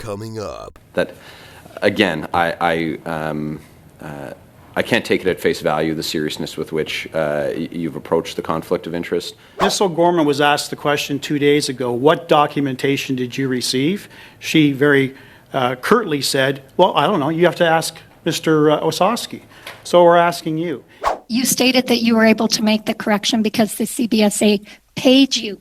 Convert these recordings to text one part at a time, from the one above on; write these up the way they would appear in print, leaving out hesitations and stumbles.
Coming up. That, again, I can't take it at face value, the seriousness with which you've approached the conflict of interest. Ms. O'Gorman was asked the question 2 days ago, what documentation did you receive? She very curtly said, well, I don't know, you have to ask Mr. Ossowski. So we're asking you. You stated that you were able to make the correction because the CBSA paid you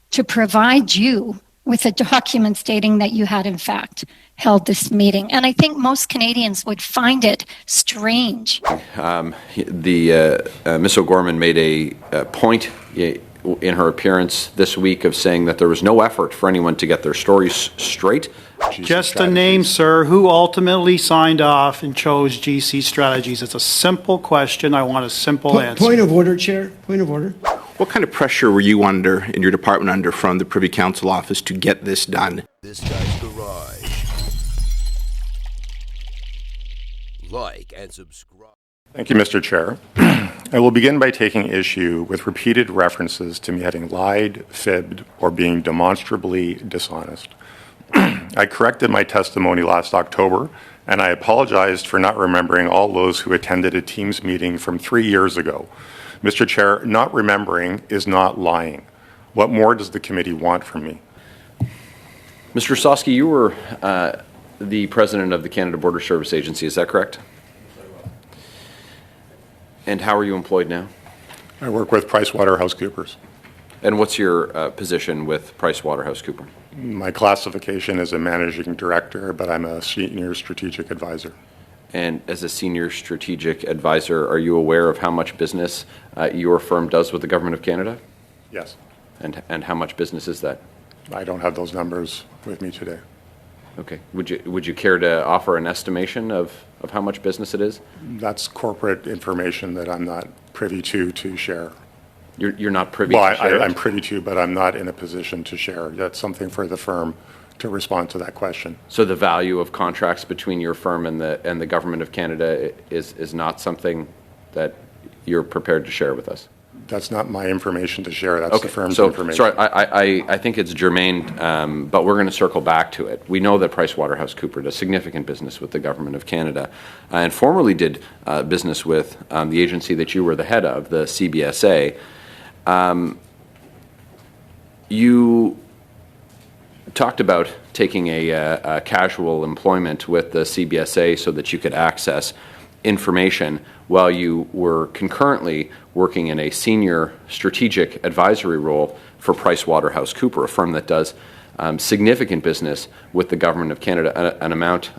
to provide you with a document stating that you had, in fact, held this meeting. And I think most Canadians would find it strange. Ms. O'Gorman made a point in her appearance this week of saying that there was no effort for anyone to get their stories straight. Just a name, sir. Who ultimately signed off and chose GC Strategies? It's a simple question. I want a simple answer. Point of order, Chair. Point of order. What kind of pressure were you under, in your department under, from the Privy Council office to get this done? This guy's garage. Like and subscribe. Thank you, Mr. Chair. I will begin by taking issue with repeated references to me having lied, fibbed, or being demonstrably dishonest. I corrected my testimony last October, and I apologized for not remembering all those who attended a Teams meeting from 3 years ago. Mr. Chair, not remembering is not lying. What more does the committee want from me? Mr. Ossowski, you were the president of the Canada Border Service Agency, is that correct? And how are you employed now? I work with PricewaterhouseCoopers. And what's your position with PricewaterhouseCoopers? My classification is a managing director, but I'm a senior strategic advisor. And as a senior strategic advisor, are you aware of how much business your firm does with the Government of Canada? Yes. And how much business is that? I don't have those numbers with me today. Okay. Would you care to offer an estimation of how much business it is? That's corporate information that I'm not privy to share. You're not privy to share? Well, I'm privy to, but I'm not in a position to share. That's something for the firm to respond to that question. So the value of contracts between your firm and the Government of Canada is not something that you're prepared to share with us? That's not my information to share. That's okay. The firm's information. Sorry, I think it's germane, but we're going to circle back to it. We know that PricewaterhouseCoopers does significant business with the Government of Canada and formerly did business with the agency that you were the head of, the CBSA. You talked about taking a casual employment with the CBSA so that you could access information while you were concurrently working in a senior strategic advisory role for PricewaterhouseCoopers, a firm that does significant business with the Government of Canada, an amount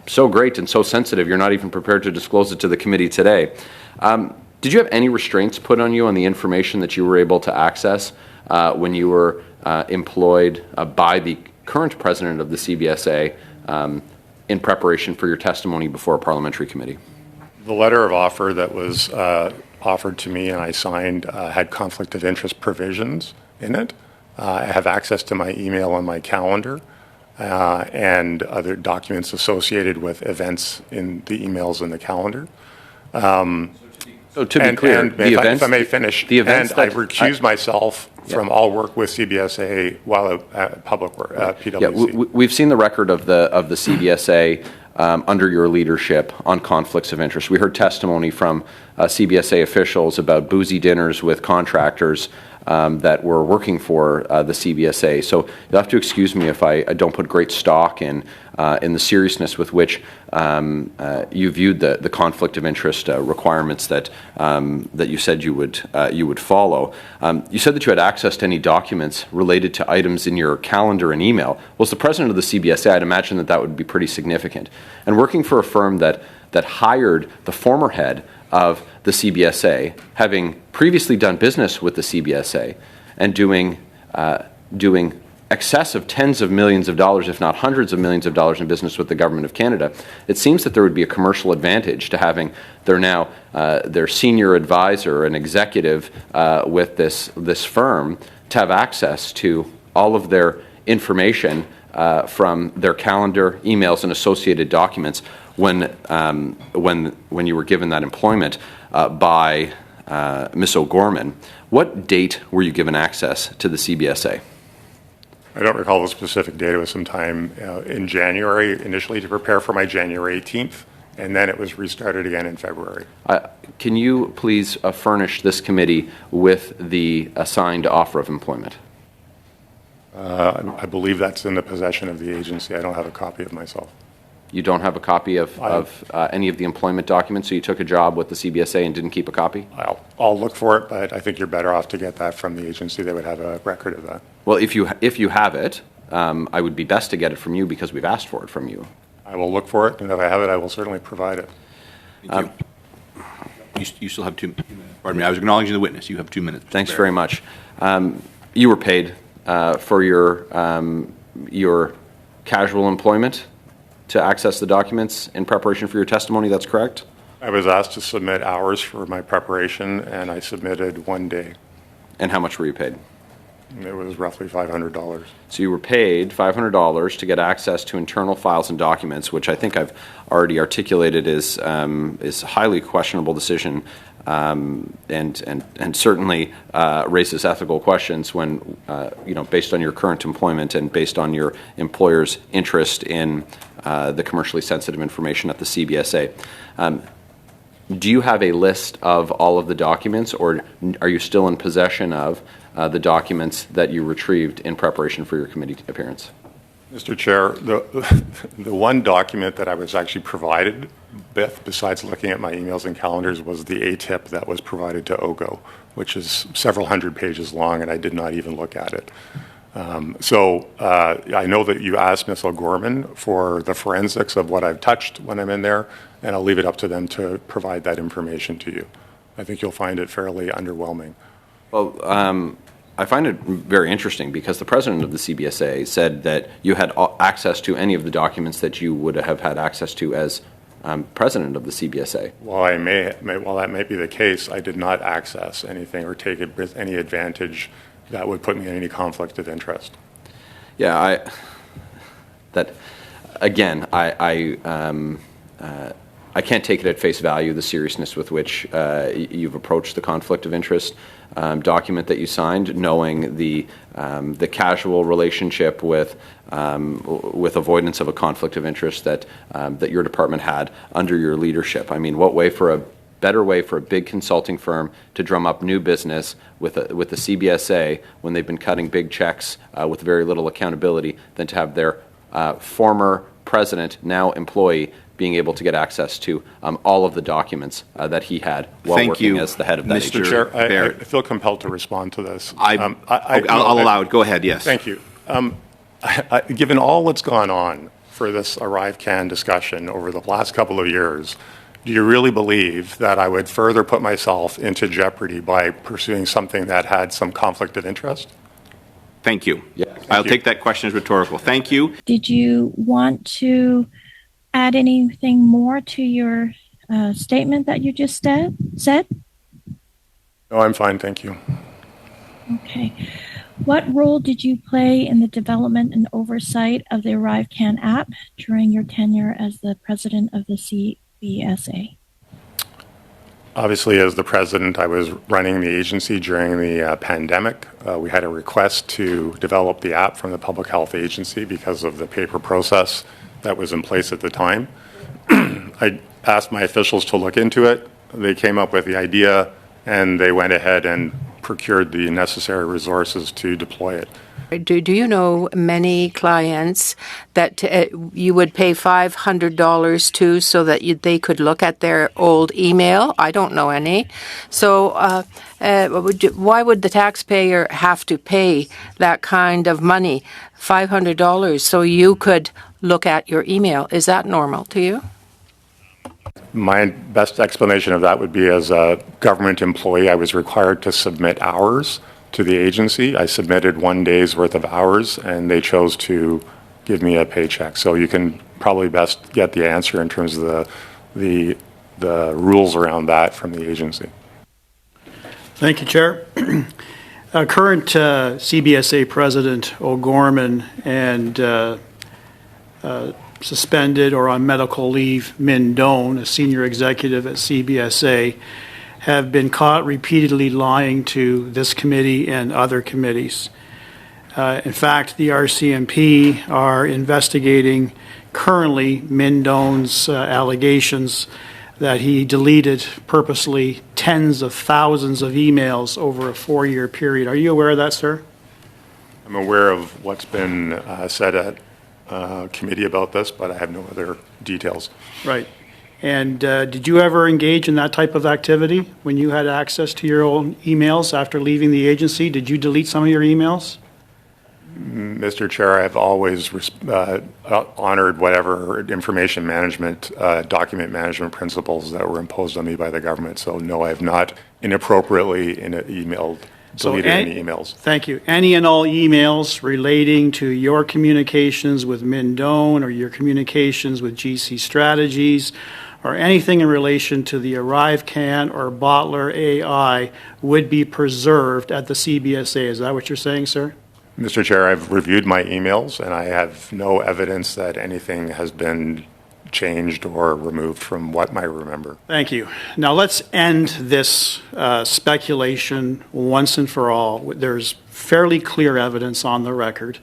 so great and so sensitive you're not even prepared to disclose it to the committee today. Did you have any restraints put on you on the information that you were able to access when you were employed by the current president of the CBSA in preparation for your testimony before a parliamentary committee? The letter of offer that was offered to me and I signed had conflict of interest provisions in it. I have access to my email and my calendar and other documents associated with events in the emails and the calendar. So to be clear, if I may finish, I recuse myself from all work with CBSA while at public work, PwC. Yeah, we've seen the record of the CBSA under your leadership on conflicts of interest. We heard testimony from CBSA officials about boozy dinners with contractors that were working for the CBSA. So you'll have to excuse me if I don't put great stock in the seriousness with which you viewed the conflict of interest requirements that you said you would follow. You said that you had access to any documents related to items in your calendar and email. Well, as the president of the CBSA, I'd imagine that would be pretty significant. And working for a firm that hired the former head of the CBSA, having previously done business with the CBSA and doing excess of tens of millions of dollars, if not hundreds of millions of dollars in business with the Government of Canada, it seems that there would be a commercial advantage to having their senior advisor and executive with this firm to have access to all of their information from their calendar, emails, and associated documents when you were given that employment by Ms. O'Gorman. What date were you given access to the CBSA? I don't recall the specific date. It was sometime in January initially to prepare for my January 18th, and then it was restarted again in February. Can you please furnish this committee with the assigned offer of employment? I believe that's in the possession of the agency. I don't have a copy of myself. You don't have a copy of any of the employment documents, so you took a job with the CBSA and didn't keep a copy? I'll look for it, but I think you're better off to get that from the agency. They would have a record of that. Well, if you have it, I would be best to get it from you because we've asked for it from you. I will look for it, and if I have it, I will certainly provide it. Thank you. You still have 2 minutes. Pardon me, I was acknowledging the witness. You have 2 minutes. Thanks very much. You were paid for your casual employment to access the documents in preparation for your testimony. That's correct? I was asked to submit hours for my preparation, and I submitted 1 day. And how much were you paid? It was roughly $500. So you were paid $500 to get access to internal files and documents, which I think I've already articulated is a highly questionable decision, and certainly raises ethical questions when based on your current employment and based on your employer's interest in the commercially sensitive information at the CBSA. Do you have a list of all of the documents, or are you still in possession of the documents that you retrieved in preparation for your committee appearance? Mr. Chair, the one document that I was actually provided with, besides looking at my emails and calendars, was the ATIP that was provided to OGO, which is several hundred pages long, and I did not even look at it. I know that you asked Ms. O'Gorman for the forensics of what I've touched when I'm in there, and I'll leave it up to them to provide that information to you. I think you'll find it fairly underwhelming. Well, I find it very interesting because the president of the CBSA said that you had access to any of the documents that you would have had access to as president of the CBSA. While that may be the case, I did not access anything or take it with any advantage that would put me in any conflict of interest. Yeah, I can't take it at face value, the seriousness with which you've approached the conflict of interest document that you signed, knowing the casual relationship with avoidance of a conflict of interest that your department had under your leadership. I mean, what better way for a big consulting firm to drum up new business with the CBSA when they've been cutting big checks with very little accountability than to have their former president, now employee, being able to get access to all of the documents that he had while working as the head of that agency. Mr. Chair, I feel compelled to respond to this. I'll allow it. Go ahead, yes. Thank you. Given all that's gone on for this ArriveCAN discussion over the last couple of years, do you really believe that I would further put myself into jeopardy by pursuing something that had some conflict of interest? Thank you. Yeah, I'll take that question as rhetorical. Thank you. Did you want to add anything more to your statement that you just said? No, I'm fine, thank you. Okay. What role did you play in the development and oversight of the ArriveCAN app during your tenure as the president of the CBSA? Obviously, as the president, I was running the agency during the pandemic. We had a request to develop the app from the Public Health Agency because of the paper process that was in place at the time. I asked my officials to look into it. They came up with the idea, and they went ahead and procured the necessary resources to deploy it. Do you know many clients that you would pay $500 to so that they could look at their old email? I don't know any. So why would the taxpayer have to pay that kind of money, $500, so you could look at your email? Is that normal to you? My best explanation of that would be, as a government employee, I was required to submit hours to the agency. I submitted 1 day's worth of hours, and they chose to give me a paycheck. So you can probably best get the answer in terms of the rules around that from the agency. Thank you, Chair. Current CBSA President O'Gorman and suspended or on medical leave Min Doan, a senior executive at CBSA, have been caught repeatedly lying to this committee and other committees. In fact, the RCMP are investigating currently Mindone's allegations that he deleted purposely tens of thousands of emails over a 4-year period. Are you aware of that, sir? I'm aware of what's been said at committee about this, but I have no other details. Right. And did you ever engage in that type of activity when you had access to your own emails after leaving the agency? Did you delete some of your emails? Mr. Chair, I've always honored whatever information management, document management principles that were imposed on me by the government. So no, I have not inappropriately deleted any emails. Thank you. Any and all emails relating to your communications with Mindone or your communications with GC Strategies or anything in relation to the ArriveCAN or Bottler AI would be preserved at the CBSA. Is that what you're saying, sir? Mr. Chair, I've reviewed my emails and I have no evidence that anything has been changed or removed from what I remember. Thank you. Now let's end this speculation once and for all. There's fairly clear evidence on the record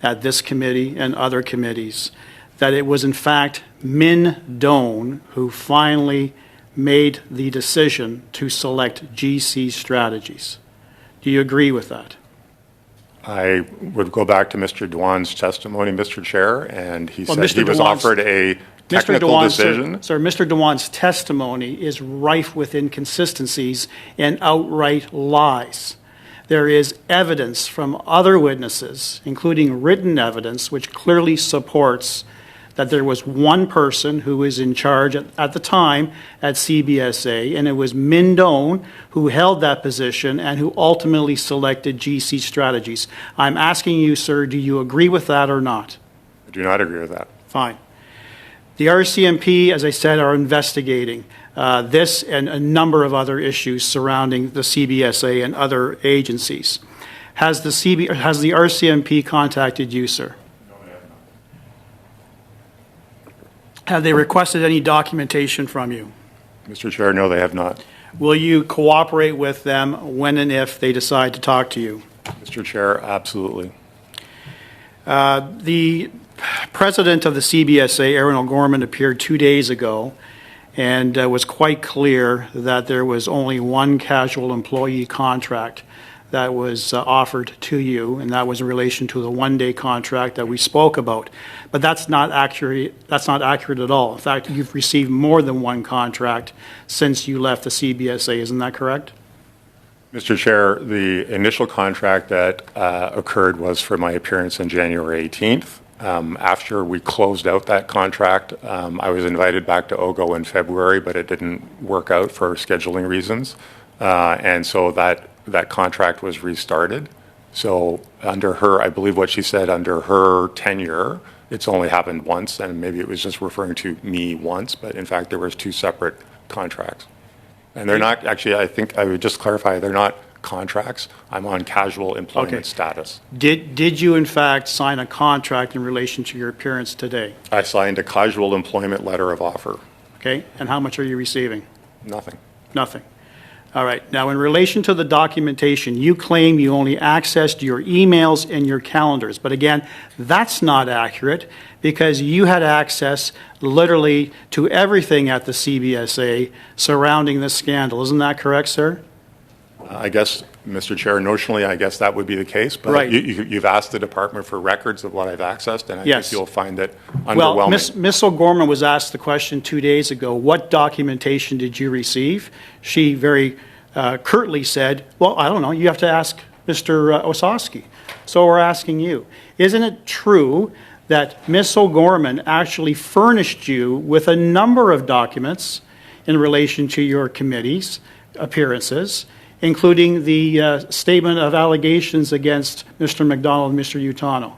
at this committee and other committees that it was in fact Mindone who finally made the decision to select GC Strategies. Do you agree with that? I would go back to Mr. Dewan's testimony, Mr. Chair, and he said he was offered a technical decision. Sir, Mr. Dewan's testimony is rife with inconsistencies and outright lies. There is evidence from other witnesses, including written evidence, which clearly supports that there was one person who was in charge at the time at CBSA, and it was Mindone who held that position and who ultimately selected GC Strategies. I'm asking you, sir, do you agree with that or not? I do not agree with that. Fine. The RCMP, as I said, are investigating this and a number of other issues surrounding the CBSA and other agencies. Has the RCMP contacted you, sir? Have they requested any documentation from you? Mr. Chair, no, they have not. Will you cooperate with them when and if they decide to talk to you? Mr. Chair, absolutely. The president of the CBSA, Aaron O'Gorman, appeared 2 days ago and was quite clear that there was only one casual employee contract that was offered to you, and that was in relation to the one-day contract that we spoke about. But that's not accurate. That's not accurate at all. In fact, you've received more than one contract since you left the CBSA. Isn't that correct? Mr. Chair, the initial contract that occurred was for my appearance on January 18th. After we closed out that contract, I was invited back to OGO in February, but it didn't work out for scheduling reasons. And so that contract was restarted. So under her, I believe what she said, under her tenure, it's only happened once, and maybe it was just referring to me once, but in fact there was two separate contracts. And they're not, actually, I think I would just clarify, they're not contracts. I'm on casual employment status. Did you in fact sign a contract in relation to your appearance today? I signed a casual employment letter of offer. Okay, and how much are you receiving? Nothing. Nothing. All right. Now, in relation to the documentation, you claim you only accessed your emails and your calendars. But again, that's not accurate because you had access literally to everything at the CBSA surrounding this scandal. Isn't that correct, sir? I guess, Mr. Chair, notionally, I guess that would be the case. But right. You've asked the department for records of what I've accessed, and I yes. think you'll find it underwhelming. Well, Ms. O'Gorman was asked the question 2 days ago, what documentation did you receive? She very curtly said, well, I don't know, you have to ask Mr. Ossowski. So we're asking you, isn't it true that Ms. O'Gorman actually furnished you with a number of documents in relation to your committee's appearances, including the statement of allegations against Mr. McDonald and Mr. Utano?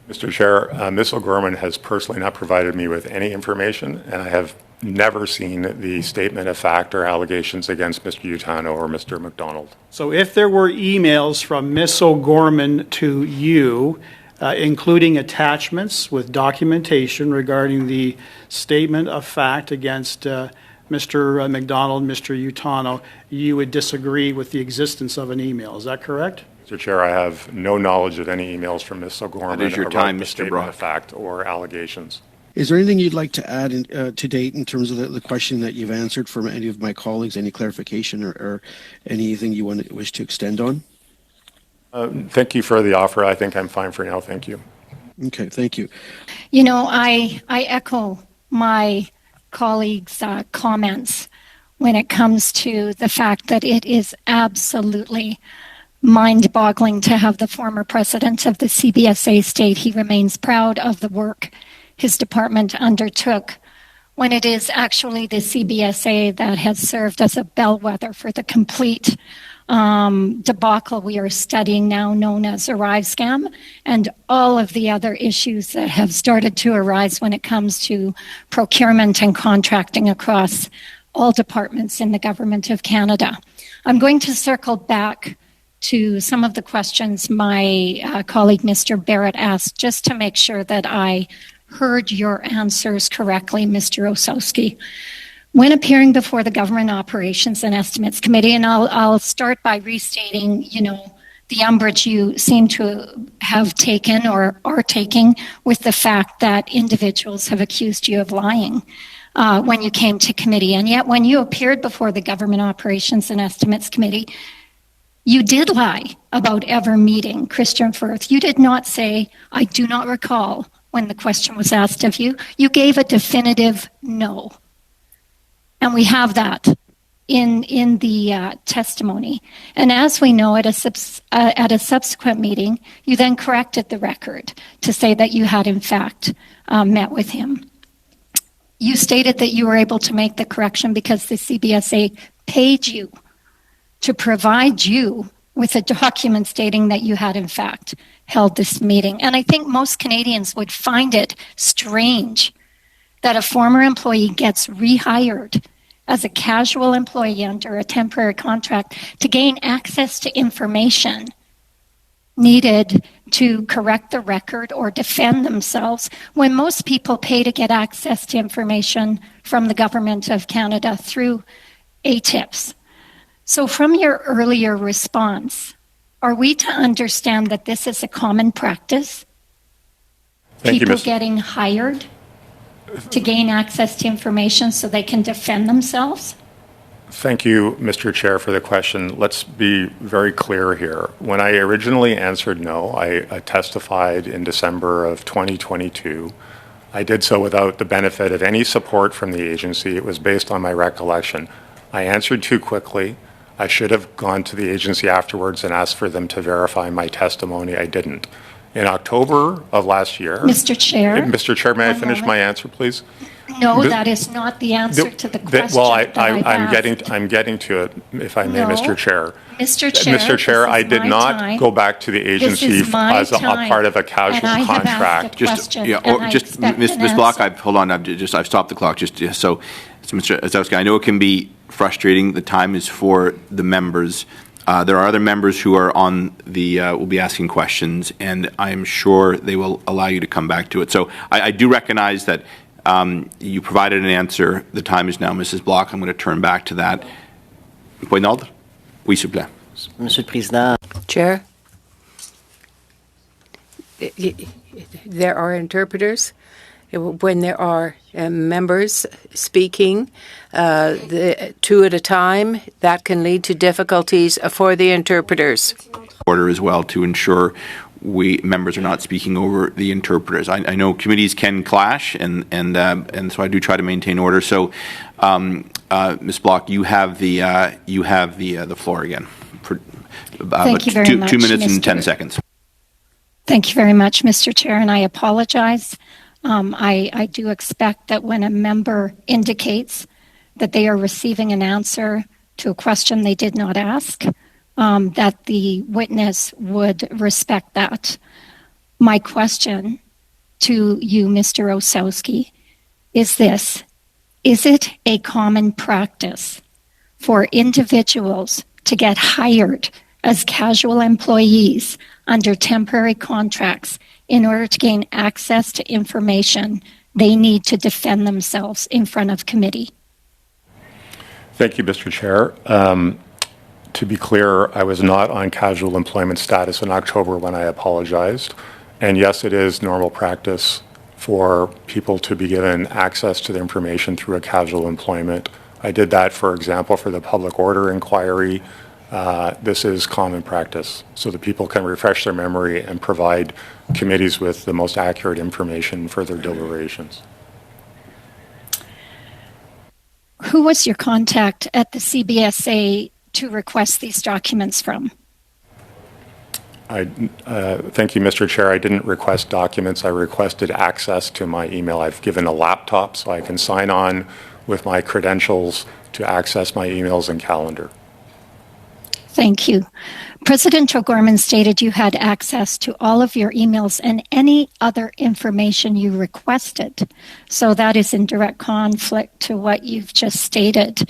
Mr. Chair, Ms. O'Gorman has personally not provided me with any information, and I have never seen the statement of fact or allegations against Mr. Utano or Mr. McDonald. So if there were emails from Ms. O'Gorman to you, including attachments with documentation regarding the statement of fact against Mr. McDonald, Mr. Utano, you would disagree with the existence of an email. Is that correct? Mr. Chair, I have no knowledge of any emails from Ms. O'Gorman That is your about time, the Mr. statement Brock. of fact or allegations. Is there anything you'd like to add to date in terms of the question that you've answered from any of my colleagues, any clarification or anything you wish to extend on? Thank you for the offer. I think I'm fine for now. Thank you. Okay, thank you. You know, I echo my colleagues' comments when it comes to the fact that it is absolutely mind-boggling to have the former president of the CBSA state he remains proud of the work his department undertook when it is actually the CBSA that has served as a bellwether for the complete debacle we are studying now, known as Arrive Scam, and all of the other issues that have started to arise when it comes to procurement and contracting across all departments in the Government of Canada. I'm going to circle back to some of the questions my colleague Mr. Barrett asked, just to make sure that I heard your answers correctly, Mr. Ossowski. When appearing before the Government Operations and Estimates Committee, and I'll start by restating, you know, the umbrage you seem to have taken or are taking with the fact that individuals have accused you of lying when you came to committee. And yet when you appeared before the Government Operations and Estimates Committee, you did lie about ever meeting Christian Firth. You did not say, I do not recall, when the question was asked of you. You gave a definitive no. And we have that in the testimony. And as we know, at a subsequent meeting, you then corrected the record to say that you had in fact met with him. You stated that you were able to make the correction because the CBSA paid you to provide you with a document stating that you had in fact held this meeting. And I think most Canadians would find it strange that a former employee gets rehired as a casual employee under a temporary contract to gain access to information needed to correct the record or defend themselves when most people pay to get access to information from the Government of Canada through ATIPs. So from your earlier response, are we to understand that this is a common practice? People getting hired to gain access to information so they can defend themselves? Thank you, Mr. Chair, for the question. Let's be very clear here. When I originally answered no, I testified in December of 2022. I did so without the benefit of any support from the agency. It was based on my recollection. I answered too quickly. I should have gone to the agency afterwards and asked for them to verify my testimony. I didn't. In October of last year... Mr. Chair? Mr. Chair, may I finish my answer, please? No, that is not the answer to the question well, that I've asked. I'm getting to it, if I may, Mr. Chair. Mr. Chair, I did not go back to the agency as a part of a casual contract. Ms. Block, I've stopped the clock. So, Mr. Ossowski, I know it can be frustrating. The time is for the members. There are other members who are on the, will be asking questions, and I am sure they will allow you to come back to it. So I do recognize that you provided an answer. The time is now, Mrs. Block. I'm going to turn back to that. Point d'ordre? Oui, s'il vous plaît. Monsieur le Président. Chair, there are interpreters. When there are members speaking, two at a time, that can lead to difficulties for the interpreters. Order as well to ensure members are not speaking over the interpreters. I know committees can clash, and so I do try to maintain order. So, Ms. Block, you have the floor again for Thank you very much, 2 minutes and 10 seconds. Thank you very much, Mr. Chair, and I apologize. I do expect that when a member indicates that they are receiving an answer to a question they did not ask, that the witness would respect that. My question to you, Mr. Ossowski, is this: is it a common practice for individuals to get hired as casual employees under temporary contracts in order to gain access to information they need to defend themselves in front of committee? Thank you, Mr. Chair. To be clear, I was not on casual employment status in October when I apologized. And yes, it is normal practice for people to be given access to the information through a casual employment. I did that, for example, for the public order inquiry. This is common practice so that people can refresh their memory and provide committees with the most accurate information for their deliberations. Who was your contact at the CBSA to request these documents from? Thank you, Mr. Chair. I didn't request documents. I requested access to my email. I've given a laptop so I can sign on with my credentials to access my emails and calendar. Thank you. President O'Gorman stated you had access to all of your emails and any other information you requested. So that is in direct conflict to what you've just stated.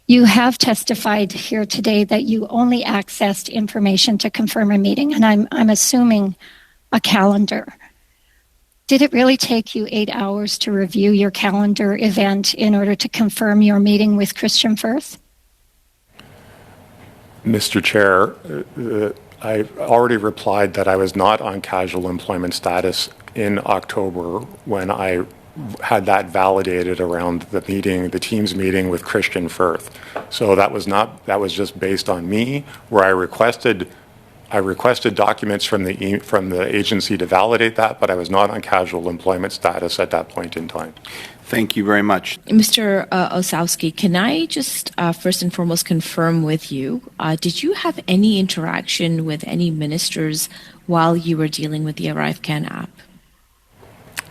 You have testified here today that you only accessed information to confirm a meeting, and I'm assuming a calendar. Did it really take you 8 hours to review your calendar event in order to confirm your meeting with Christian Firth? Mr. Chair, I already replied that I was not on casual employment status in October when I had that validated around the meeting, the team's meeting with Christian Firth. So that was just based on me, where I requested documents from the agency to validate that, but I was not on casual employment status at that point in time. Thank you very much. Mr. Ossowski, can I just first and foremost confirm with you, did you have any interaction with any ministers while you were dealing with the ArriveCan app?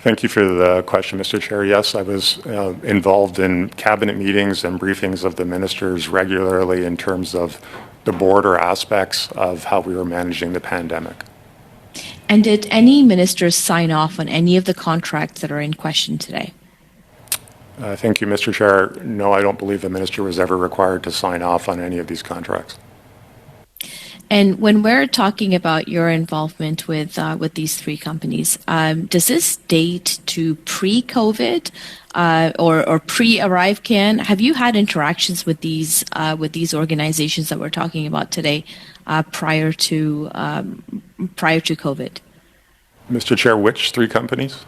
Thank you for the question, Mr. Chair. Yes, I was involved in cabinet meetings and briefings of the ministers regularly in terms of the border aspects of how we were managing the pandemic. And did any ministers sign off on any of the contracts that are in question today? Thank you, Mr. Chair. No, I don't believe the minister was ever required to sign off on any of these contracts. And when we're talking about your involvement with these three companies, does this date to pre-COVID or pre-ArriveCan? Have you had interactions with these organizations that we're talking about today prior to COVID? Mr. Chair, which three companies?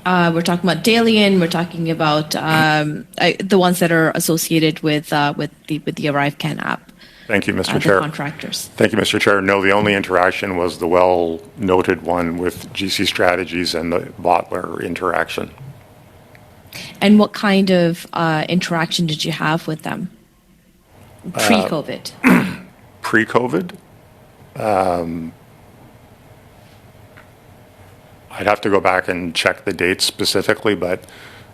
We're talking about Dalian. We're talking about the ones that are associated with the ArriveCan app. Thank you, Mr. Chair. Contractors. Thank you, Mr. Chair. No, the only interaction was the well-noted one with GC Strategies and the Bottler interaction. And what kind of interaction did you have with them pre-COVID? Pre-COVID? I'd have to go back and check the dates specifically, but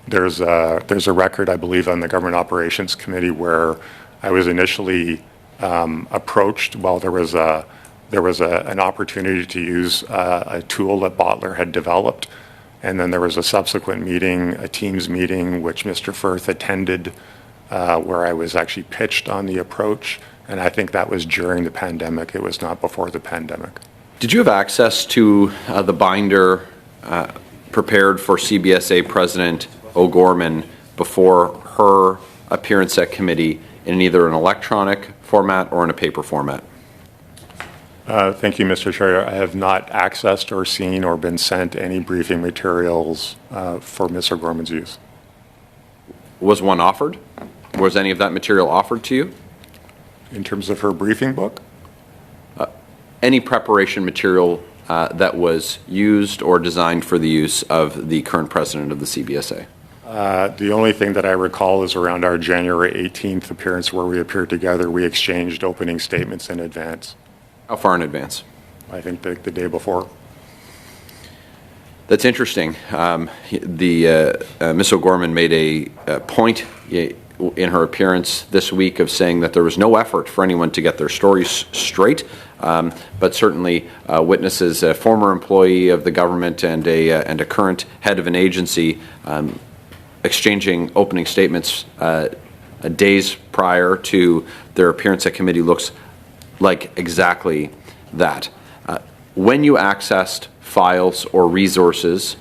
there's a record, I believe, on the Government Operations Committee where I was initially approached while there was an opportunity to use a tool that Bottler had developed, and then there was a subsequent meeting, a Teams meeting, which Mr. Firth attended, where I was actually pitched on the approach, and I think that was during the pandemic. It was not before the pandemic. Did you have access to the binder prepared for CBSA President O'Gorman before her appearance at committee in either an electronic format or in a paper format? Thank you, Mr. Chair. I have not accessed or seen or been sent any briefing materials for Ms. O'Gorman's use. Was one offered? Was any of that material offered to you? In terms of her briefing book? Any preparation material that was used or designed for the use of the current president of the CBSA? The only thing that I recall is around our January 18th appearance where we appeared together, we exchanged opening statements in advance. How far in advance? I think the day before. That's interesting. Ms. O'Gorman made a point in her appearance this week of saying that there was no effort for anyone to get their stories straight, but certainly witnesses a former employee of the government and a current head of an agency exchanging opening statements days prior to their appearance at committee looks like exactly that. When you accessed files or resources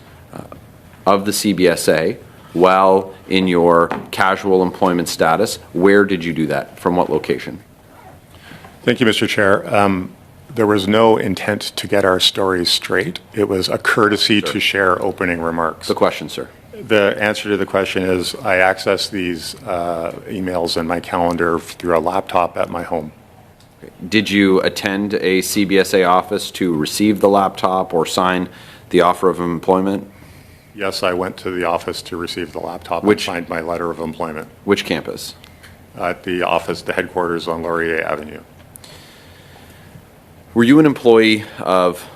of the CBSA while in your casual employment status, where did you do that? From what location? Thank you, Mr. Chair. There was no intent to get our stories straight. It was a courtesy to share opening remarks. The question, sir. The answer to the question is I access these emails in my calendar through a laptop at my home. Did you attend a CBSA office to receive the laptop or sign the offer of employment? Yes, I went to the office to receive the laptop Which- and signed my letter of employment Which campus? at the office, the headquarters on Laurier Avenue. Were you an employee of,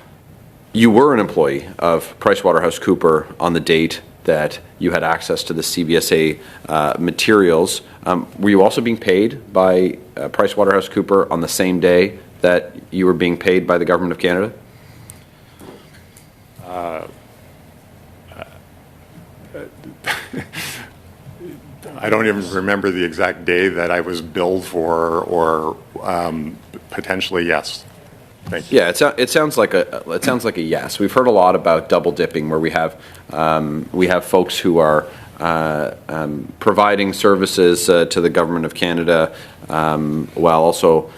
you were an employee of PricewaterhouseCoopers on the date that you had access to the CBSA materials. Were you also being paid by PricewaterhouseCoopers on the same day that you were being paid by the Government of Canada? I don't even remember the exact day that I was billed for, or potentially yes. Thank you. Yeah, it sounds like a yes. We've heard a lot about double dipping, where we have folks who are providing services to the Government of Canada while also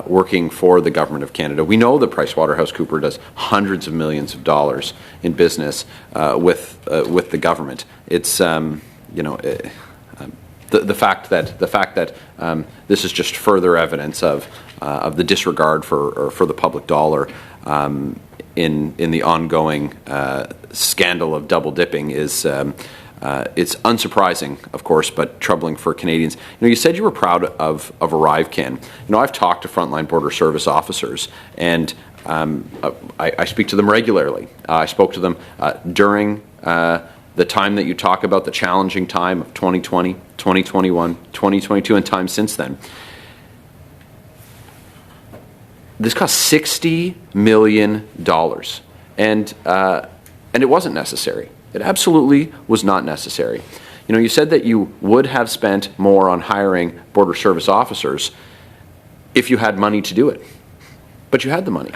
working for the Government of Canada. We know that PricewaterhouseCoopers does hundreds of millions of dollars in business with the government. It's the fact that this is just further evidence of the disregard for the public dollar in the ongoing scandal of double dipping is it's unsurprising, of course, but troubling for Canadians. You said you were proud of ArriveCan. I've talked to frontline border service officers, and I speak to them regularly. I spoke to them during the time that you talk about, the challenging time of 2020, 2021, 2022, and time since then. This cost $60 million, and it wasn't necessary. It absolutely was not necessary. You said that you would have spent more on hiring border service officers if you had money to do it, but you had the money.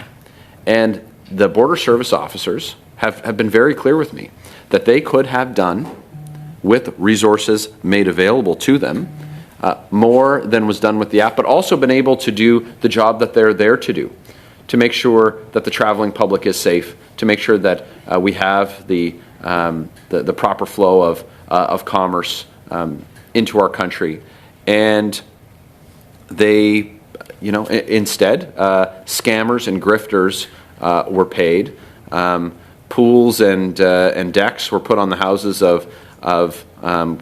And the border service officers have been very clear with me that they could have done, with resources made available to them, more than was done with the app, but also been able to do the job that they're there to do, to make sure that the traveling public is safe, to make sure that we have the proper flow of commerce into our country. And they, instead, scammers and grifters were paid. Pools and decks were put on the houses of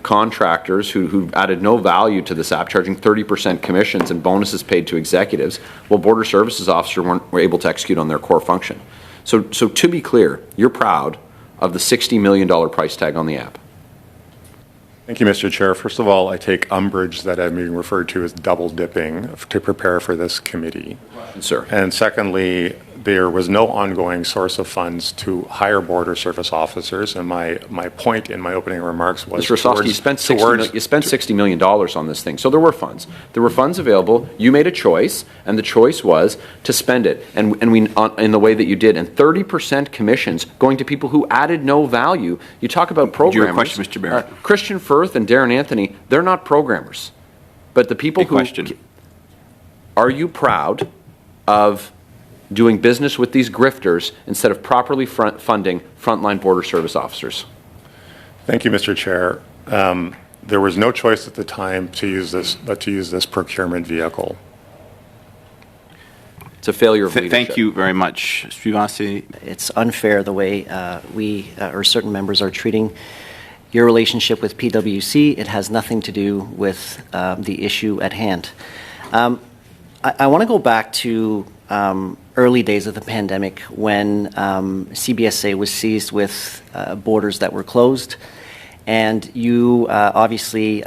contractors who added no value to this app, charging 30% commissions and bonuses paid to executives, while border services officers were able to execute on their core function. So to be clear, you're proud of the $60 million price tag on the app. Thank you, Mr. Chair. First of all, I take umbrage that I'm being referred to as double dipping to prepare for this committee. Sir. And secondly, there was no ongoing source of funds to hire border service officers, and my point in my opening remarks was Mr. Ossowski, you spent $60 million on this thing, so there were funds. There were funds available. You made a choice, and the choice was to spend it, and we in the way that you did. And 30% commissions going to people who added no value. You talk about programmers. Your question, Mr. Barrett. Christian Firth and Darren Anthony, they're not programmers, but the people who. Question. Are you proud of doing business with these grifters instead of properly funding frontline border service officers? Thank you, Mr. Chair. There was no choice at the time to use this procurement vehicle. It's a failure of leadership. Thank you very much. Srivastava. It's unfair the way we or certain members are treating your relationship with PwC. It has nothing to do with the issue at hand. I want to go back to early days of the pandemic when CBSA was seized with borders that were closed. And you obviously,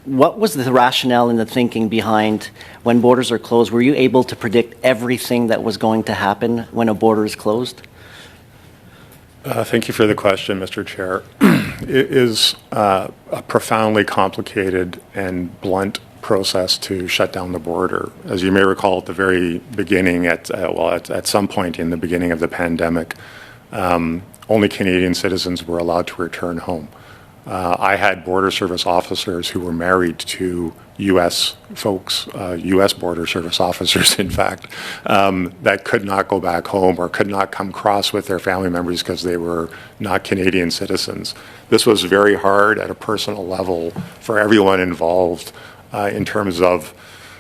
what was the rationale and the thinking behind when borders are closed? Were you able to predict everything that was going to happen when a border is closed? Thank you for the question, Mr. Chair. It is a profoundly complicated and blunt process to shut down the border. As you may recall, at the very beginning, at some point in the beginning of the pandemic, only Canadian citizens were allowed to return home. I had border service officers who were married to U.S. folks, U.S. border service officers, in fact, that could not go back home or could not come cross with their family members because they were not Canadian citizens. This was very hard at a personal level for everyone involved in terms of,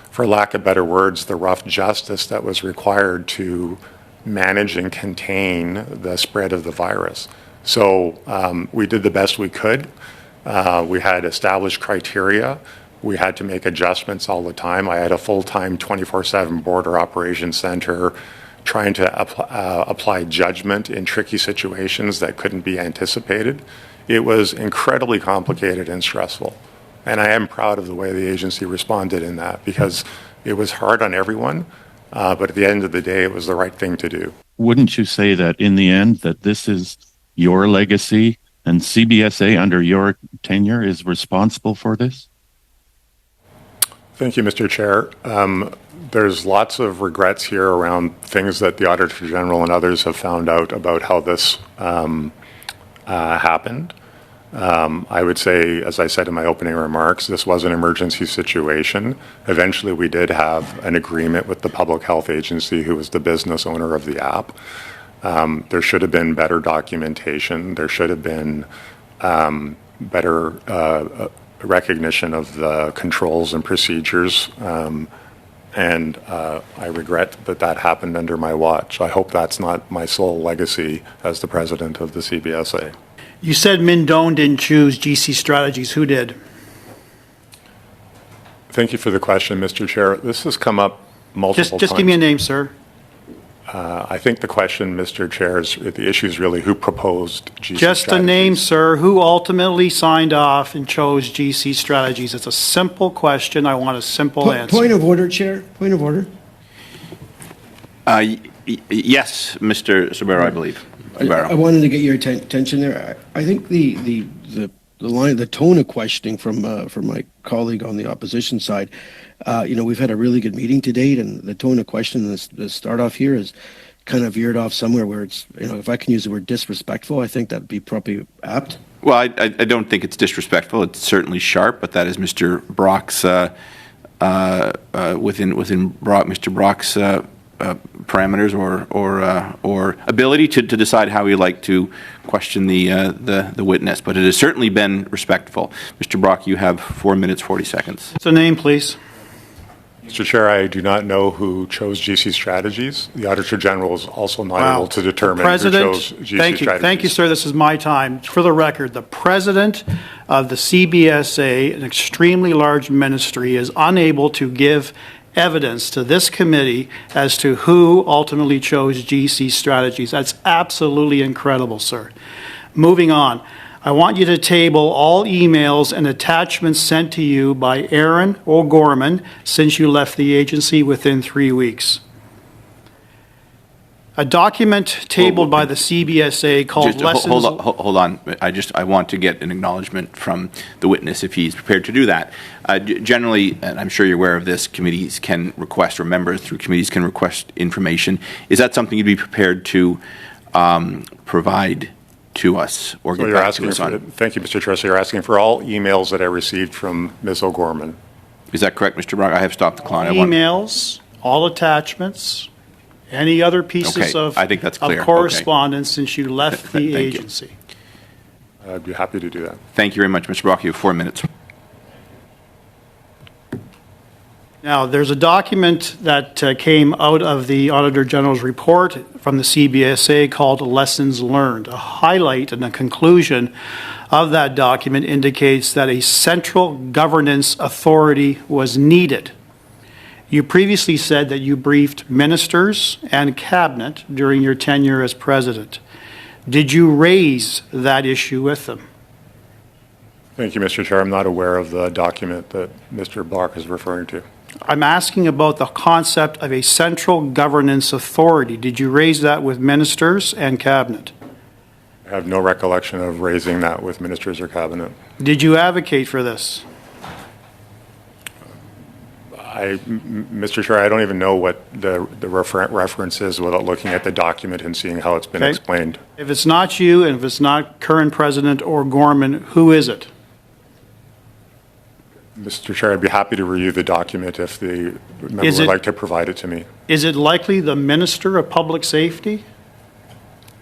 for lack of better words, the rough justice that was required to manage and contain the spread of the virus. So we did the best we could. We had established criteria. We had to make adjustments all the time. I had a full-time 24/7 border operations center trying to apply judgment in tricky situations that couldn't be anticipated. It was incredibly complicated and stressful. And I am proud of the way the agency responded in that, because it was hard on everyone, but at the end of the day, it was the right thing to do. Wouldn't you say that in the end that this is your legacy and CBSA under your tenure is responsible for this? Thank you, Mr. Chair. There's lots of regrets here around things that the Auditor General and others have found out about how this happened. I would say, as I said in my opening remarks, this was an emergency situation. Eventually, we did have an agreement with the Public Health Agency, who was the business owner of the app. There should have been better documentation. There should have been better recognition of the controls and procedures. And I regret that that happened under my watch. I hope that's not my sole legacy as the president of the CBSA. You said Mindone didn't choose GC Strategies. Who did? Thank you for the question, Mr. Chair. This has come up multiple times. Just give me a name, sir. I think the question, Mr. Chair, is the issue is really who proposed GC Just Strategies. a name, sir. Who ultimately signed off and chose GC Strategies? It's a simple question. I want a simple answer. Point of order, Chair. Point of order. Yes, Mr. Sabero, I believe. I wanted to get your attention there. I think the line, the tone of questioning from my colleague on the opposition side, we've had a really good meeting to date, and the tone of question, the start off here is kind of veered off somewhere where it's, if I can use the word disrespectful, I think that'd be probably apt. Well, I don't think it's disrespectful. It's certainly sharp, but that is Mr. Brock's within Mr. Brock's parameters or ability to decide how we like to question the witness. But it has certainly been respectful. Mr. Brock, you have 4 minutes, 40 seconds. What's the name, please? Mr. Chair, I do not know who chose GC Strategies. The Auditor General is also not able to determine who chose GC Strategies. Thank you, sir. This is my time. For the record, the president of the CBSA, an extremely large ministry, is unable to give evidence to this committee as to who ultimately chose GC Strategies. That's absolutely incredible, sir. Moving on. I want you to table all emails and attachments sent to you by Aaron O'Gorman since you left the agency within 3 weeks. A document tabled by the CBSA called Lessons... Hold on. I want to get an acknowledgement from the witness if he's prepared to do that. Generally, and I'm sure you're aware of this, committees can request, or members through committees can request information. Is that something you'd be prepared to provide to us or get back to us on? Thank you, Mr. Chair. So you're asking for all emails that I received from Ms. O'Gorman. Is that correct, Mr. Brock? I have stopped the clock. Emails, all attachments, any other pieces of, I think that's clear. of correspondence since you left the agency. I'd be happy to do that. Thank you very much, Mr. Brock. You have 4 minutes. Now, there's a document that came out of the Auditor General's report from the CBSA called Lessons Learned. A highlight and a conclusion of that document indicates that a central governance authority was needed. You previously said that you briefed ministers and cabinet during your tenure as president. Did you raise that issue with them? Thank you, Mr. Chair. I'm not aware of the document that Mr. Block is referring to. I'm asking about the concept of a central governance authority. Did you raise that with ministers and cabinet? I have no recollection of raising that with ministers or cabinet. Did you advocate for this? Mr. Chair, I don't even know what the reference is without looking at the document and seeing how it's been explained. If it's not you, and if it's not current President O'Gorman, who is it? Mr. Chair, I'd be happy to review the document if the member would like to provide it to me. Is it likely the Minister of Public Safety?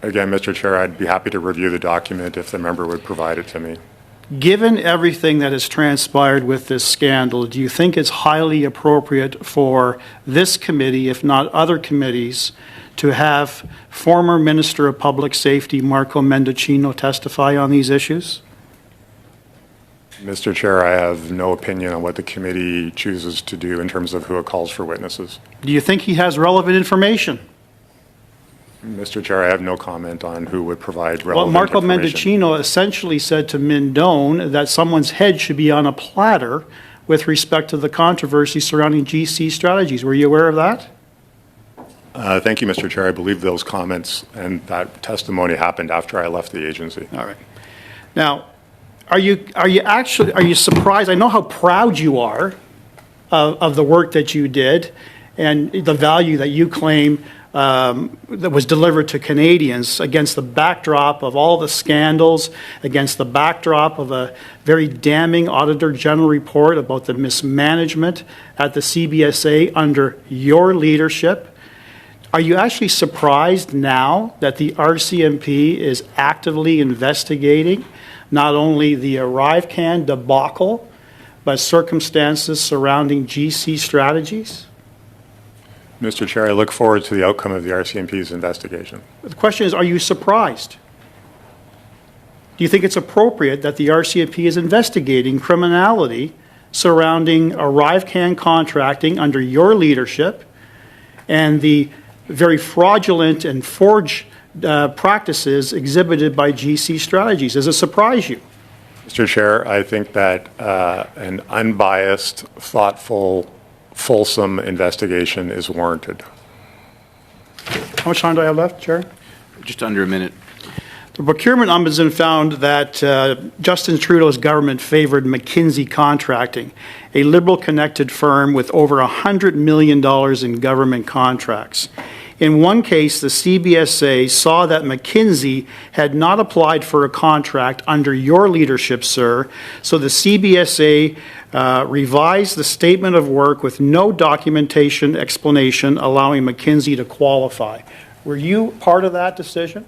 Again, Mr. Chair, I'd be happy to review the document if the member would provide it to me. Given everything that has transpired with this scandal, do you think it's highly appropriate for this committee, if not other committees, to have former Minister of Public Safety Marco Mendocino testify on these issues? Mr. Chair, I have no opinion on what the committee chooses to do in terms of who it calls for witnesses. Do you think he has relevant information? Mr. Chair, I have no comment on who would provide relevant Well, Marco information. Mendocino essentially said to Mindone that someone's head should be on a platter with respect to the controversy surrounding GC strategies. Were you aware of that? Thank you, Mr. Chair. I believe those comments and that testimony happened after I left the agency. All right. Now, are you surprised? I know how proud you are of the work that you did and the value that you claim that was delivered to Canadians against the backdrop of all the scandals, against the backdrop of a very damning Auditor General report about the mismanagement at the CBSA under your leadership. Are you actually surprised now that the RCMP is actively investigating not only the ArriveCan debacle, but circumstances surrounding GC strategies? Mr. Chair, I look forward to the outcome of the RCMP's investigation. The question is, are you surprised? Do you think it's appropriate that the RCMP is investigating criminality surrounding ArriveCan contracting under your leadership and the very fraudulent and forged practices exhibited by GC strategies? Does it surprise you? Mr. Chair, I think that an unbiased, thoughtful, fulsome investigation is warranted. How much time do I have left, Chair? Just under a minute. The Procurement Ombudsman found that Justin Trudeau's government favored McKinsey Contracting, a Liberal-connected firm with over $100 million in government contracts. In one case, the CBSA saw that McKinsey had not applied for a contract under your leadership, sir, so the CBSA revised the statement of work with no documentation explanation allowing McKinsey to qualify. Were you part of that decision?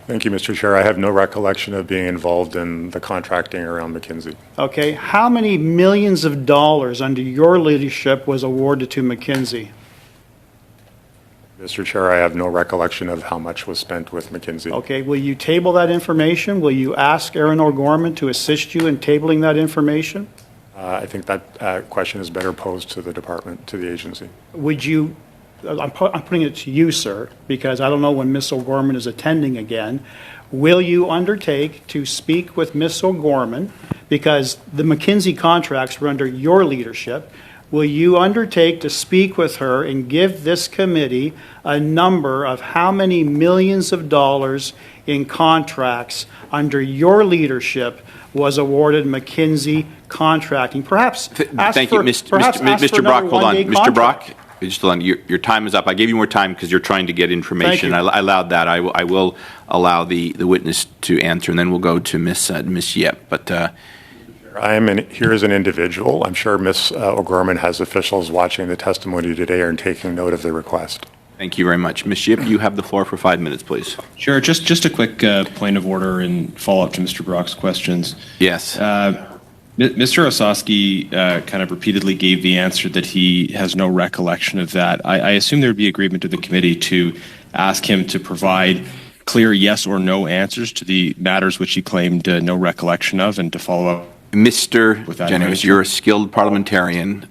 Thank you, Mr. Chair. I have no recollection of being involved in the contracting around McKinsey. Okay. How many millions of dollars under your leadership was awarded to McKinsey? Mr. Chair, I have no recollection of how much was spent with McKinsey. Okay. Will you table that information? Will you ask Aaron O'Gorman to assist you in tabling that information? I think that question is better posed to the department, to the agency. Would you, I'm putting it to you, sir, because I don't know when Ms. O'Gorman is attending again. Will you undertake to speak with Ms. O'Gorman, because the McKinsey contracts were under your leadership? Will you undertake to speak with her and give this committee a number of how many millions of dollars in contracts under your leadership was awarded McKinsey Contracting? Perhaps Thank you, Mr. Brock. Hold on. Mr. Brock, just hold on. Your time is up. I gave you more time because you're trying to get information. I allowed that. I will allow the witness to answer, and then we'll go to Ms. Yip. But I am here as an individual. I'm sure Ms. O'Gorman has officials watching the testimony today and taking note of the request. Thank you very much. Ms. Yip, you have the floor for 5 minutes, please. Sure. Just a quick point of order and follow-up to Mr. Brock's questions. Yes. Mr. Ossowski kind of repeatedly gave the answer that he has no recollection of that. I assume there would be agreement of the committee to ask him to provide clear yes or no answers to the matters which he claimed no recollection of, and to follow up. Mr. Jennings, you're a skilled parliamentarian.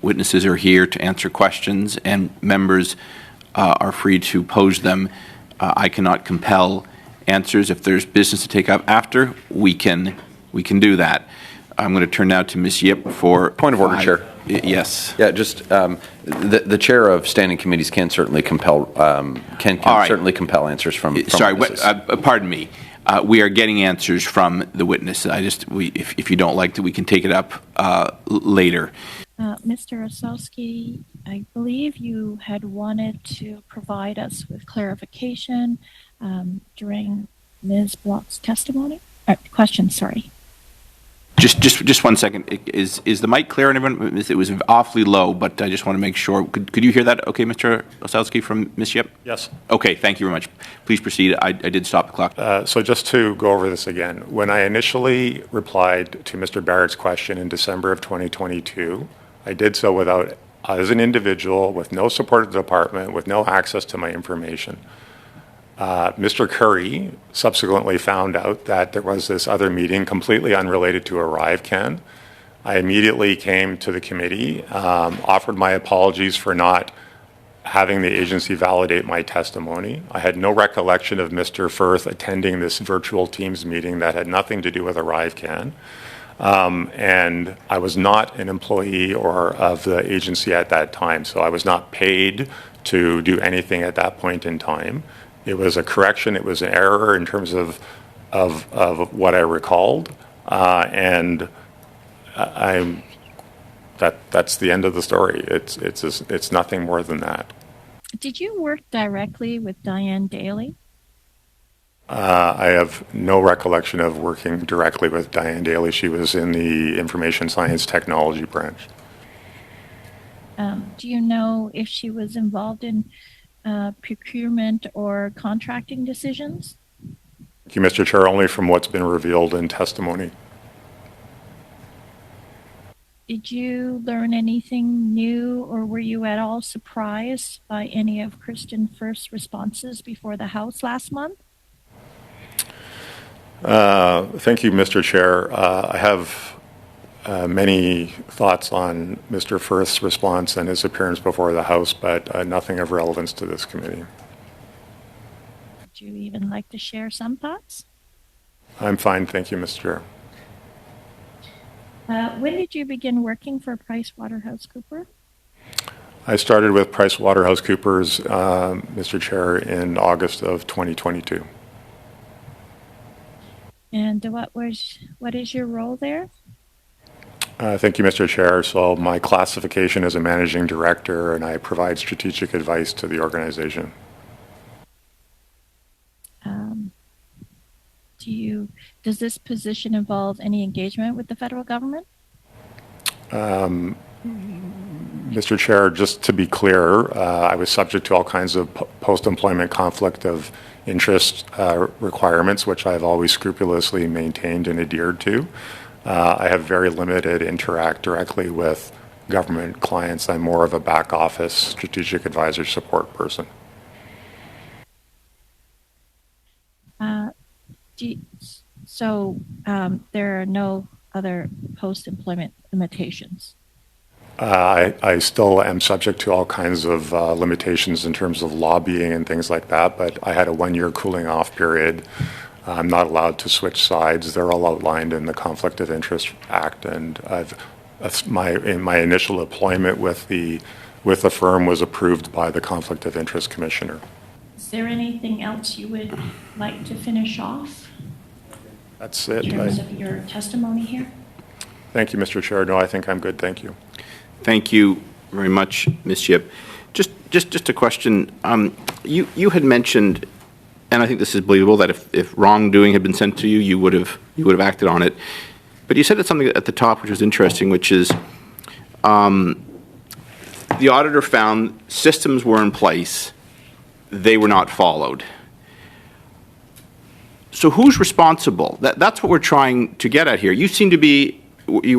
Witnesses are here to answer questions, and members are free to pose them. I cannot compel answers. If there's business to take up after, we can do that. I'm going to turn now to Ms. Yip for point of order, Chair. Yes. Yeah, just the chair of standing committees can certainly compel certainly compel answers from witnesses. Pardon me. We are getting answers from the witness. If you don't like that, we can take it up later. Mr. Ossowski, I believe you had wanted to provide us with clarification during Ms. Block's testimony. Question, sorry. Just 1 second. Is the mic clear on everyone? It was awfully low, but I just want to make sure. Could you hear that okay, Mr. Ossowski, from Ms. Yip? Yes. Okay, thank you very much. Please proceed. I did stop the clock. So just to go over this again, when I initially replied to Mr. Barrett's question in December of 2022, I did so without, as an individual, with no support of the department, with no access to my information. Mr. Curry subsequently found out that there was this other meeting completely unrelated to ArriveCan. I immediately came to the committee, offered my apologies for not having the agency validate my testimony. I had no recollection of Mr. Firth attending this virtual Teams meeting that had nothing to do with ArriveCan. And I was not an employee or of the agency at that time, so I was not paid to do anything at that point in time. It was a correction. It was an error in terms of what I recalled, and that's the end of the story. It's nothing more than that. Did you work directly with Diane Daly? I have no recollection of working directly with Diane Daly. She was in the Information Science Technology branch. Do you know if she was involved in procurement or contracting decisions? Thank you, Mr. Chair. Only from what's been revealed in testimony. Did you learn anything new, or were you at all surprised by any of Kristen Firth's responses before the House last month? Thank you, Mr. Chair. I have many thoughts on Mr. Firth's response and his appearance before the House, but nothing of relevance to this committee. Would you even like to share some thoughts? I'm fine, thank you, Mr. Chair. When did you begin working for PricewaterhouseCoopers? I started with PricewaterhouseCoopers, Mr. Chair, in August of 2022. And what is your role there? Thank you, Mr. Chair. So my classification is a managing director, and I provide strategic advice to the organization. Does this position involve any engagement with the federal government? Mr. Chair, just to be clear, I was subject to all kinds of post-employment conflict of interest requirements, which I've always scrupulously maintained and adhered to. I have very limited interact directly with government clients. I'm more of a back office strategic advisor support person. There are no other post-employment limitations? I still am subject to all kinds of limitations in terms of lobbying and things like that, but I had a 1-year cooling off period. I'm not allowed to switch sides. They're all outlined in the Conflict of Interest Act, and my initial employment with the firm was approved by the Conflict of Interest Commissioner. Is there anything else you would like to finish off? That's it. In terms of your testimony here? Thank you, Mr. Chair. No, I think I'm good. Thank you. Thank you very much, Ms. Yip. Just a question. You had mentioned, and I think this is believable, that if wrongdoing had been sent to you, you would have acted on it. But you said something at the top which was interesting, which is the auditor found systems were in place, they were not followed. So who's responsible? That's what we're trying to get at here. You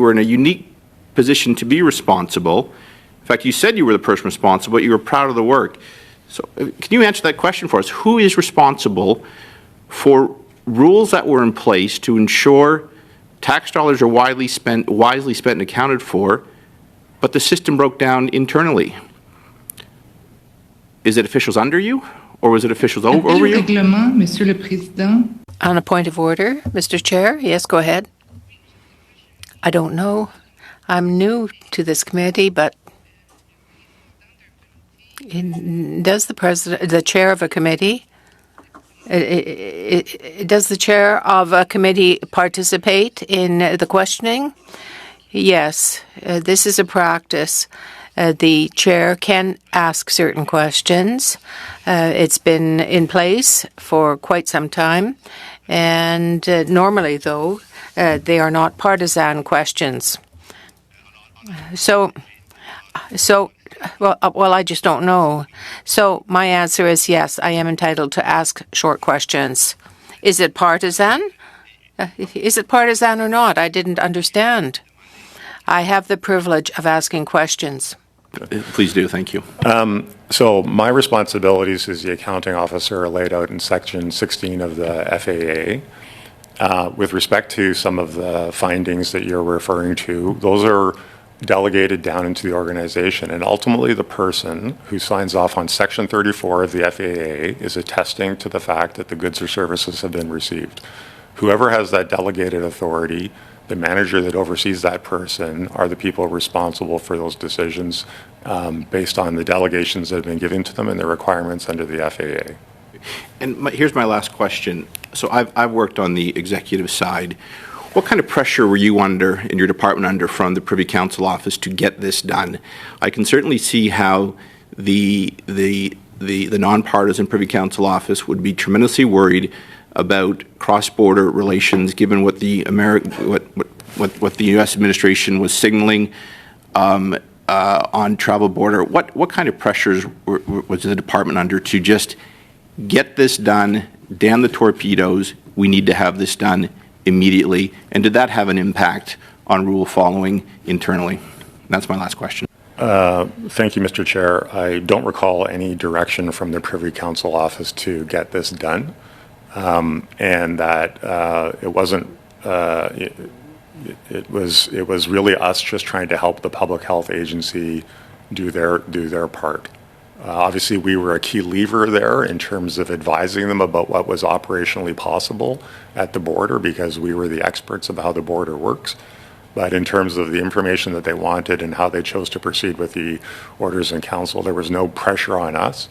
were in a unique position to be responsible. In fact, you said you were the person responsible, but you were proud of the work. So can you answer that question for us? Who is responsible for rules that were in place to ensure tax dollars are wisely spent and accounted for, but the system broke down internally? Is it officials under you, or was it officials over you? Monsieur le Président. On a point of order, Mr. Chair. Yes, go ahead. I don't know. I'm new to this committee, but does the chair of a committee, does the chair of a committee participate in the questioning? Yes, this is a practice. The chair can ask certain questions. It's been in place for quite some time. And normally, though, they are not partisan questions. Well, I just don't know. So my answer is yes, I am entitled to ask short questions. Is it partisan? Is it partisan or not? I didn't understand. I have the privilege of asking questions. Please do. Thank you. So my responsibilities as the accounting officer are laid out in Section 16 of the FAA. With respect to some of the findings that you're referring to, those are delegated down into the organization, and ultimately the person who signs off on Section 34 of the FAA is attesting to the fact that the goods or services have been received. Whoever has that delegated authority, the manager that oversees that person, are the people responsible for those decisions based on the delegations that have been given to them and the requirements under the FAA. And here's my last question. So I've worked on the executive side. What kind of pressure were you under, and your department under, from the Privy Council office to get this done? I can certainly see how the nonpartisan Privy Council office would be tremendously worried about cross-border relations, given what the what the U.S. administration was signaling on travel border. What kind of pressures was the department under to just get this done, damn the torpedoes, we need to have this done immediately, and did that have an impact on rule following internally? That's my last question. Thank you, Mr. Chair. I don't recall any direction from the Privy Council office to get this done, and that it wasn't. It was really us just trying to help the public health agency do their part. Obviously, we were a key lever there in terms of advising them about what was operationally possible at the border, because we were the experts of how the border works. But in terms of the information that they wanted and how they chose to proceed with the orders in council, there was no pressure on us.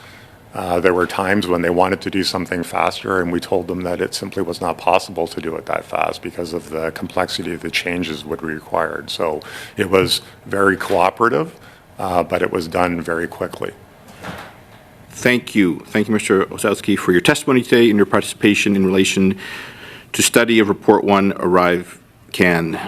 There were times when they wanted to do something faster, and we told them that it simply was not possible to do it that fast because of the complexity of the changes would be required. So it was very cooperative, but it was done very quickly. Thank you. Thank you, Mr. Ossowski, for your testimony today and your participation in relation to study of Report 1 Arrive Can.